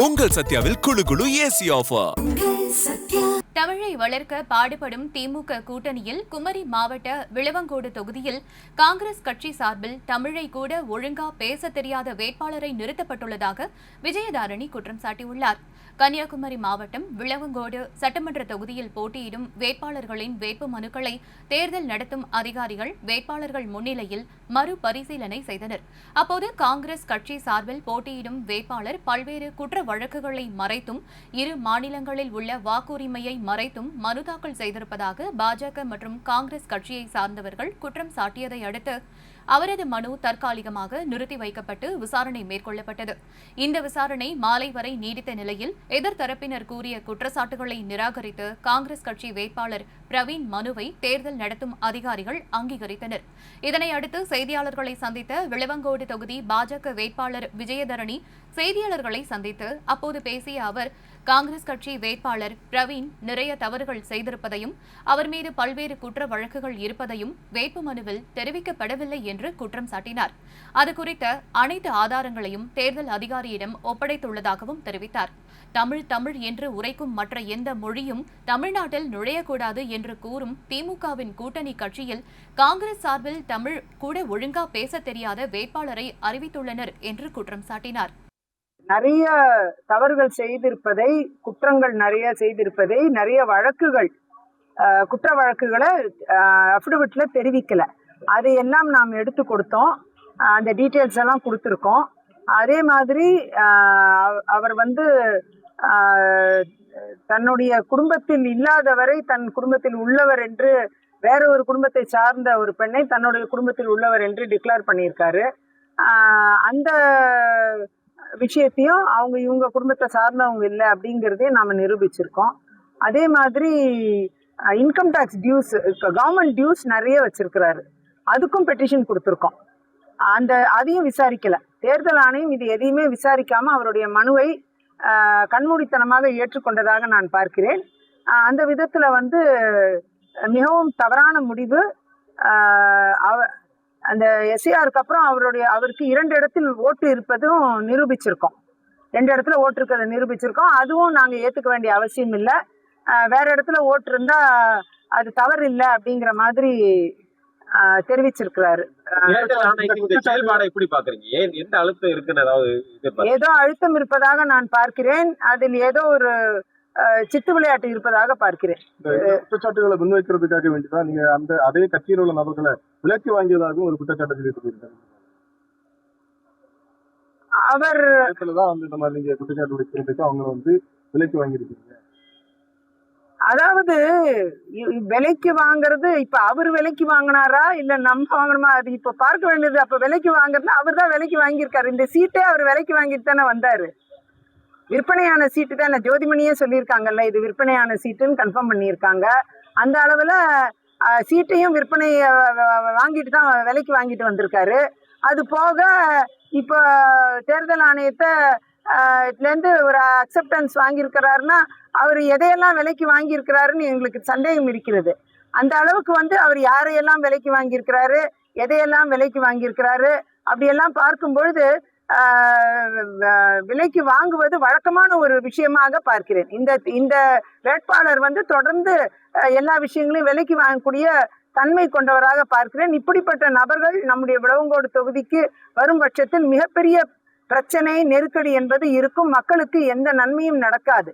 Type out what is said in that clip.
உங்கள் சத்யாவில் குளு குளு ஏசி ஆஃபர். தமிழை வளர்க்க பாடுபடும் திமுக கூட்டணியில் குமரி மாவட்ட விளவங்கோடு தொகுதியில் காங்கிரஸ் கட்சி சார்பில் தமிழை கூட ஒழுங்கா பேச தெரியாத வேட்பாளரை நிறுத்தப்பட்டுள்ளதாக விஜயதாரணி குற்றம் சாட்டியுள்ளார். கன்னியாகுமரி மாவட்டம் விளவங்கோடு சட்டமன்ற தொகுதியில் போட்டியிடும் வேட்பாளர்களின் வேட்பு மனுக்களை தேர்தல் நடத்தும் அதிகாரிகள் வேட்பாளர்கள் முன்னிலையில் மறுபரிசீலனை செய்தனர். அப்போது காங்கிரஸ் கட்சி சார்பில் போட்டியிடும் வேட்பாளர் பல்வேறு குற்ற வழக்குகளை மறைத்தும் இரு மாநிலங்களில் உள்ள வாக்குரிமையை மறைத்தும் மனு தாக்கல் செய்திருப்பதாக பாஜக மற்றும் காங்கிரஸ் கட்சியை சார்ந்தவர்கள் குற்றம் சாட்டியதை அடுத்து அவரது மனு தற்காலிகமாக நிறுத்தி வைக்கப்பட்டு விசாரணை மேற்கொள்ளப்பட்டது. இந்த விசாரணை மாலை வரை நீடித்த நிலையில் எதிர்த்தரப்பினர் கூறிய குற்றச்சாட்டுகளை நிராகரித்து காங்கிரஸ் கட்சி வேட்பாளர் பிரவீன் மனுவை தேர்தல் நடத்தும் அதிகாரிகள் அங்கீகரித்தனர். இதனையடுத்து செய்தியாளர்களை சந்தித்த விளவங்கோடு தொகுதி பாஜக வேட்பாளர் விஜயதரணி செய்தியாளர்களை சந்தித்து அப்போது பேசிய அவர், காங்கிரஸ் கட்சி வேட்பாளர் பிரவீன் நிறைய தவறுகள் செய்திருப்பதையும் அவர் மீது பல்வேறு குற்ற வழக்குகள் இருப்பதையும் வேட்புமனுவில் தெரிவிக்கப்படவில்லை என்று குற்றம் சாட்டினார். அது குறித்த அனைத்து ஆதாரங்களையும் தேர்தல் அதிகாரியிடம் ஒப்படைத்துள்ளதாகவும் தெரிவித்தார். தமிழ் என்று உரைக்கும் மற்ற எந்த மொழியும் தமிழ்நாட்டில் நுழையக்கூடாது என்று கூறும் திமுகவின் கூட்டணி கட்சியில் காங்கிரஸ் சார்பில் தமிழ் கூட ஒழுங்கா பேச தெரியாத வேட்பாளரை அறிவித்துள்ளனர் என்று குற்றம் சாட்டினார். நிறைய தவறுகள் செய்திருப்பதை, குற்றங்கள் நிறைய செய்திருப்பதை, நிறைய வழக்குகள் குற்ற வழக்குகளை அஃபிடவிட்ல தெரிவிக்கல. அதையெல்லாம் நாம் எடுத்து கொடுத்தோம். அந்த டீட்டெயில்ஸ் எல்லாம் கொடுத்துருக்கோம். அதே மாதிரி அவர் தன்னுடைய குடும்பத்தில் இல்லாதவரை தன் குடும்பத்தில் உள்ளவர் என்று, வேற ஒரு குடும்பத்தை சார்ந்த ஒரு பெண்ணை தன்னுடைய குடும்பத்தில் உள்ளவர் என்று டிக்ளேர் பண்ணியிருக்காரு. அந்த விஷயத்தையும் இவங்க குடும்பத்தை சார்ந்தவங்க இல்லை அப்படிங்கிறதையும் நாம நிரூபிச்சிருக்கோம். அதே மாதிரி இன்கம் டேக்ஸ் டியூஸ், இப்போ கவர்மெண்ட் டியூஸ் நிறைய வச்சிருக்கிறாரு, அதுக்கும் பெட்டிஷன் கொடுத்துருக்கோம். அதையும் விசாரிக்கல. தேர்தல் ஆணையம் இது எதையுமே விசாரிக்காம அவருடைய மனுவை கண்மூடித்தனமாக ஏற்றுக்கொண்டதாக நான் பார்க்கிறேன். அந்த விதத்துல மிகவும் தவறான முடிவு. அந்த எஸ்ஏஆருக்கு அப்புறம் அவருக்கு 2 இடத்தில் ஓட்டு இருப்பதும் நிரூபிச்சிருக்கோம். 2 இடத்துல ஓட்டு இருக்கிறத நிரூபிச்சிருக்கோம். அதுவும் நாங்க ஏத்துக்க வேண்டிய அவசியம் இல்லை. வேற இடத்துல ஓட்டு இருந்தா அது தவறு இல்லை அப்படிங்கிற மாதிரி தெரிவிச்சிருக்கிறாரு. ஏதோ அழுத்தம் இருப்பதாக நான் பார்க்கிறேன். அதில் ஏதோ ஒரு சித்து விளையாட்டு இருப்பதாக பார்க்கிறேன். குற்றச்சாட்டுகளை முன்வைக்கிறதுக்காக வேண்டிதான் நீங்க அதே கட்சியில் உள்ள நபர்களை விலக்கி வாங்கியதாகவும் ஒரு குற்றச்சாட்டு சொல்லியிருக்காங்க. அவர் இந்த மாதிரி நீங்க குற்றச்சாட்டு வைக்கிறதுக்கு அவங்க விலக்கி வாங்கியிருக்கீங்க. அதாவது விலைக்கு வாங்குறது, இப்ப அவர் விலைக்கு வாங்கினாரா இல்ல நம்ம வாங்கணுமா, அது இப்ப பார்க்க வேண்டியது. அப்ப விலைக்கு வாங்குறதுனா அவர் தான் விலைக்கு வாங்கியிருக்காரு. இந்த சீட்டே அவர் விலைக்கு வாங்கிட்டு தானே வந்தாரு. விற்பனையான சீட்டு தான். ஜோதிமணியே சொல்லியிருக்காங்கல்ல, இது விற்பனையான சீட்டுன்னு கன்ஃபார்ம் பண்ணியிருக்காங்க. அந்த அளவில் சீட்டையும் விற்பனை வாங்கிட்டு தான் விலைக்கு வாங்கிட்டு வந்திருக்காரு. அது போக இப்போ தேர்தல் ஆணையத்திலேருந்து ஒரு அக்செப்டன்ஸ் வாங்கியிருக்கிறாருன்னா அவர் எதையெல்லாம் விலைக்கு வாங்கியிருக்கிறாருன்னு எங்களுக்கு சந்தேகம் இருக்கிறது. அந்த அளவுக்கு அவர் யாரையெல்லாம் விலைக்கு வாங்கியிருக்கிறாரு, எதையெல்லாம் விலைக்கு வாங்கியிருக்கிறாரு அப்படியெல்லாம் பார்க்கும்பொழுது விலைக்கு வாங்குவது வழக்கமான ஒரு விஷயமாக பார்க்கிறேன். இந்த வேட்பாளர் தொடர்ந்து எல்லா விஷயங்களையும் விலைக்கு வாங்கக்கூடிய தன்மை கொண்டவராக பார்க்கிறேன். இப்படிப்பட்ட நபர்கள் நம்முடைய விளவங்கோடு தொகுதிக்கு வரும் பட்சத்தில் மிகப்பெரிய பிரச்சனை, நெருக்கடி என்பது இருக்கும். மக்களுக்கு எந்த நன்மையும் நடக்காது.